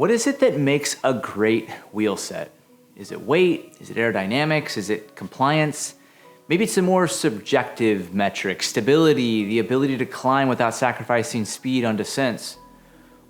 What is it that makes a great wheel set? Is it weight? Is it aerodynamics? Is it compliance? Maybe it's a more subjective metric, stability, the ability to climb without sacrificing speed on descents.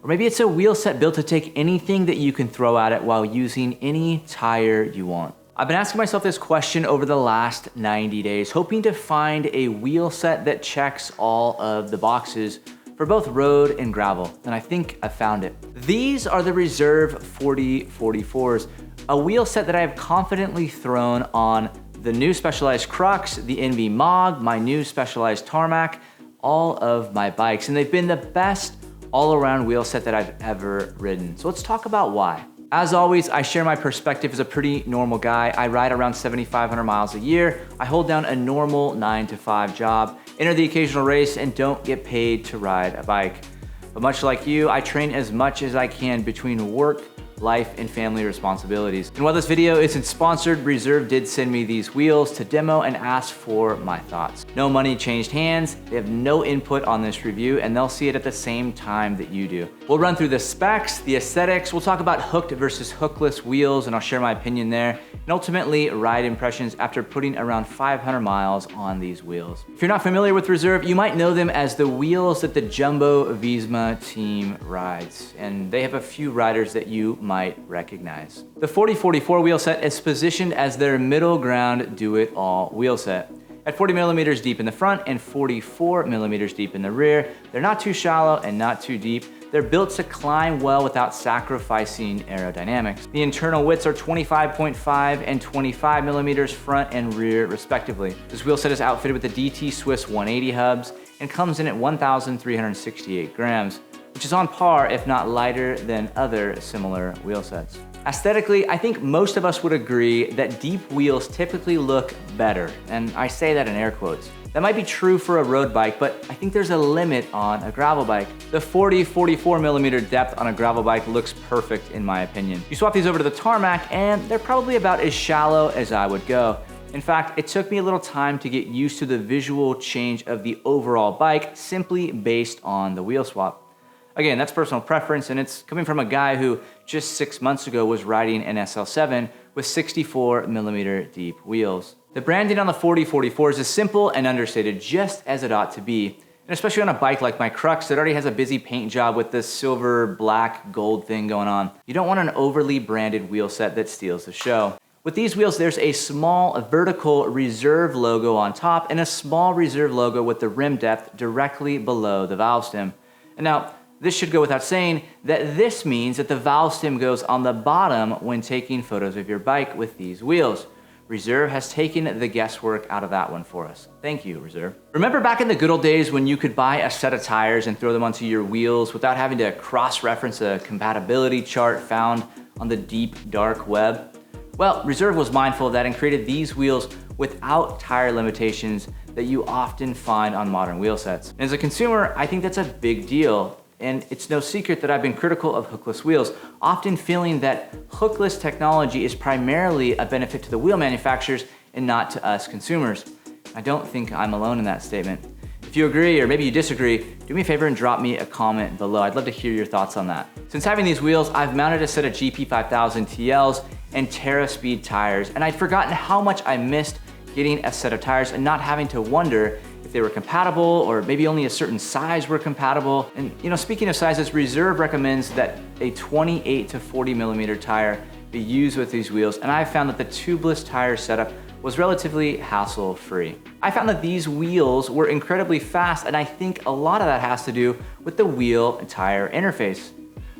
Or maybe it's a wheel set built to take anything that you can throw at it while using any tire you want. I've been asking myself this question over the last 90 days, hoping to find a wheel set that checks all of the boxes for both road and gravel, and I think I found it. These are the Reserve 4044s, a wheel set that I have confidently thrown on the new Specialized Crux, the Enve MOG, my new Specialized Tarmac, all of my bikes, and they've been the best all-around wheel set that I've ever ridden. So let's talk about why. As always, I share my perspective as a pretty normal guy. I ride around 7,500 miles a year. I hold down a normal 9-to-5 job, enter the occasional race, and don't get paid to ride a bike. But much like you, I train as much as I can between work, life, and family responsibilities. And while this video isn't sponsored, Reserve did send me these wheels to demo and ask for my thoughts. No money changed hands, they have no input on this review, and they'll see it at the same time that you do. We'll run through the specs, the aesthetics, we'll talk about hooked versus hookless wheels, and I'll share my opinion there, and ultimately ride impressions after putting around 500 miles on these wheels. If you're not familiar with Reserve, you might know them as the wheels that the Jumbo Visma team rides, and they have a few riders that you might recognize. The 4044 wheel set is positioned as their middle ground do-it-all wheel set. At 40 millimeters deep in the front and 44 millimeters deep in the rear, they're not too shallow and not too deep. They're built to climb well without sacrificing aerodynamics. The internal widths are 25.5 and 25 millimeters front and rear respectively. This wheel set is outfitted with the DT Swiss 180 hubs and comes in at 1,368 grams. Which is on par, if not lighter, than other similar wheel sets. Aesthetically, I think most of us would agree that deep wheels typically look better, and I say that in air quotes. That might be true for a road bike, but I think there's a limit on a gravel bike. The 40-44 millimeter depth on a gravel bike looks perfect in my opinion. You swap these over to the Tarmac, and they're probably about as shallow as I would go. In fact, it took me a little time to get used to the visual change of the overall bike simply based on the wheel swap. Again, that's personal preference, and it's coming from a guy who just 6 months ago was riding an SL7 with 64 millimeter deep wheels. The branding on the 4044s is simple and understated, just as it ought to be, and especially on a bike like my Crux that already has a busy paint job with this silver, black, gold thing going on. You don't want an overly branded wheel set that steals the show. With these wheels, there's a small vertical Reserve logo on top and a small Reserve logo with the rim depth directly below the valve stem. And now, this should go without saying that this means that the valve stem goes on the bottom when taking photos of your bike with these wheels. Reserve has taken the guesswork out of that one for us. Thank you, Reserve. Remember back in the good old days when you could buy a set of tires and throw them onto your wheels without having to cross-reference a compatibility chart found on the deep, dark web? Well, Reserve was mindful of that and created these wheels without tire limitations that you often find on modern wheel sets. And as a consumer, I think that's a big deal. And it's no secret that I've been critical of hookless wheels, often feeling that hookless technology is primarily a benefit to the wheel manufacturers and not to us consumers. I don't think I'm alone in that statement. If you agree, or maybe you disagree, do me a favor and drop me a comment below. I'd love to hear your thoughts on that. Since having these wheels, I've mounted a set of GP5000 TLs and Terra Speed tires, and I'd forgotten how much I missed getting a set of tires and not having to wonder if they were compatible, or maybe only a certain size were compatible. And speaking of sizes, Reserve recommends that a 28 to 40 millimeter tire be used with these wheels, and I found that the tubeless tire setup was relatively hassle-free. I found that these wheels were incredibly fast, and I think a lot of that has to do with the wheel and tire interface.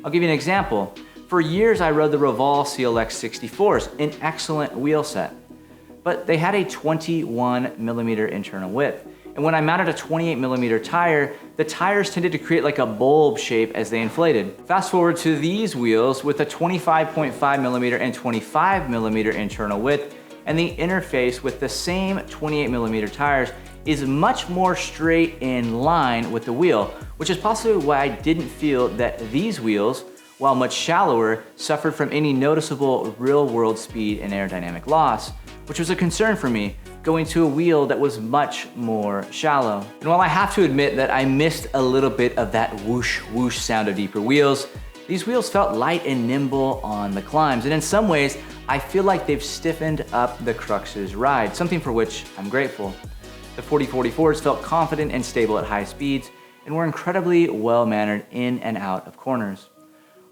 I'll give you an example. For years, I rode the Roval CLX 64s, an excellent wheel set, but they had a 21 millimeter internal width. And when I mounted a 28 millimeter tire, the tires tended to create like a bulb shape as they inflated. Fast forward to these wheels with a 25.5 millimeter and 25 millimeter internal width, and the interface with the same 28 millimeter tires is much more straight in line with the wheel, which is possibly why I didn't feel that these wheels, while much shallower, suffered from any noticeable real-world speed and aerodynamic loss, which was a concern for me, going to a wheel that was much more shallow. And while I have to admit that I missed a little bit of that whoosh whoosh sound of deeper wheels, These wheels felt light and nimble on the climbs, and in some ways, I feel like they've stiffened up the Crux's ride, something for which I'm grateful. The 4044s felt confident and stable at high speeds, and were incredibly well-mannered in and out of corners.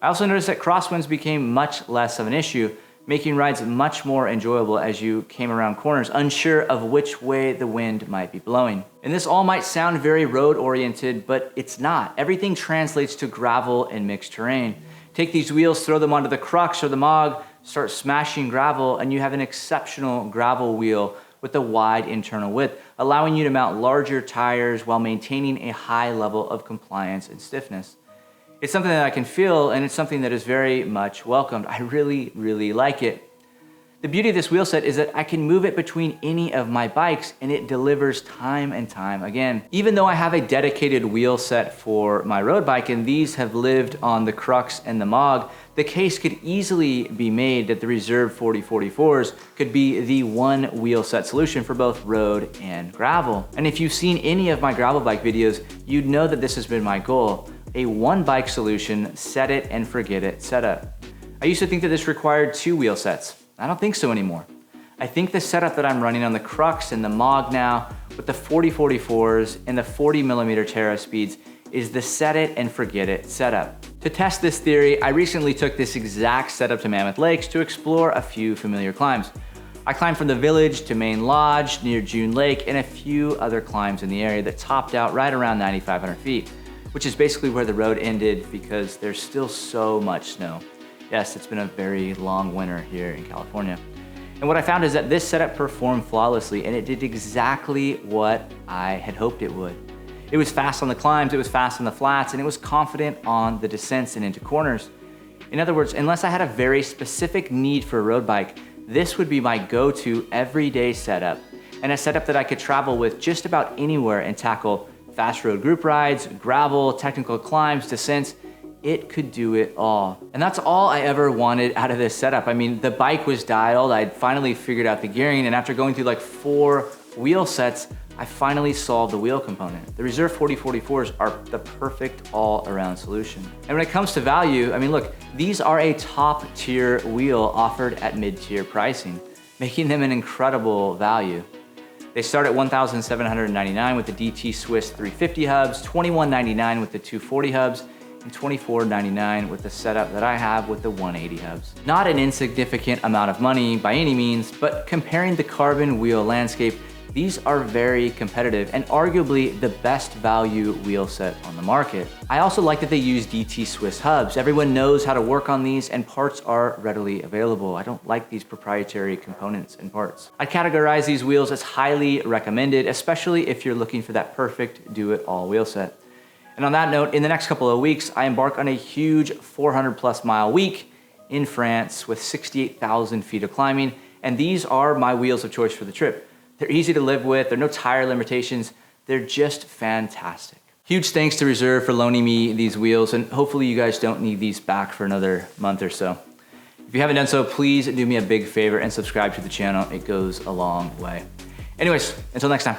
I also noticed that crosswinds became much less of an issue, making rides much more enjoyable as you came around corners, unsure of which way the wind might be blowing. And this all might sound very road-oriented, but it's not. Everything translates to gravel and mixed terrain. Take these wheels, throw them onto the Crux or the MOG, start smashing gravel, and you have an exceptional gravel wheel with a wide internal width, allowing you to mount larger tires while maintaining a high level of compliance and stiffness. It's something that I can feel, and it's something that is very much welcomed. I really, really like it. The beauty of this wheel set is that I can move it between any of my bikes, and it delivers time and time again. Even though I have a dedicated wheel set for my road bike, and these have lived on the Crux and the MOG, the case could easily be made that the reserve 4044s could be the one wheel set solution for both road and gravel. And if you've seen any of my gravel bike videos, you'd know that this has been my goal. A one bike solution, set it and forget it setup. I used to think that this required two wheel sets. I don't think so anymore. I think the setup that I'm running on the Crux and the MOG now with the 4044s and the 40mm Terra speeds is the set it and forget it setup. To test this theory, I recently took this exact setup to Mammoth Lakes to explore a few familiar climbs. I climbed from the village to Main Lodge near June Lake and a few other climbs in the area that topped out right around 9,500 feet, which is basically where the road ended because there's still so much snow. Yes, it's been a very long winter here in California. And what I found is that this setup performed flawlessly, and it did exactly what I had hoped it would. It was fast on the climbs, it was fast on the flats, and it was confident on the descents and into corners. In other words, unless I had a very specific need for a road bike, this would be my go-to everyday setup, and a setup that I could travel with just about anywhere and tackle fast road group rides, gravel, technical climbs, descents. It could do it all. And that's all I ever wanted out of this setup. I mean, the bike was dialed, I'd finally figured out the gearing, and after going through like 4 wheel sets, I finally solved the wheel component. The Reserve 4044s are the perfect all-around solution. And when it comes to value, I mean, look, these are a top-tier wheel offered at mid-tier pricing, making them an incredible value. They start at $1,799 with the DT Swiss 350 hubs, $2,199 with the 240 hubs, and $24.99 with the setup that I have with the 180 hubs. Not an insignificant amount of money by any means, but comparing the carbon wheel landscape, these are very competitive and arguably the best value wheel set on the market. I also like that they use DT Swiss hubs. Everyone knows how to work on these and parts are readily available. I don't like these proprietary components and parts. I'd categorize these wheels as highly recommended, especially if you're looking for that perfect do-it-all wheel set. And on that note, in the next couple of weeks, I embark on a huge 400+ mile week in France with 68,000 feet of climbing, and these are my wheels of choice for the trip. They're easy to live with, there are no tire limitations, they're just fantastic. Huge thanks to Reserve for loaning me these wheels, and hopefully you guys don't need these back for another month or so. If you haven't done so, please do me a big favor and subscribe to the channel. It goes a long way. Anyways, until next time.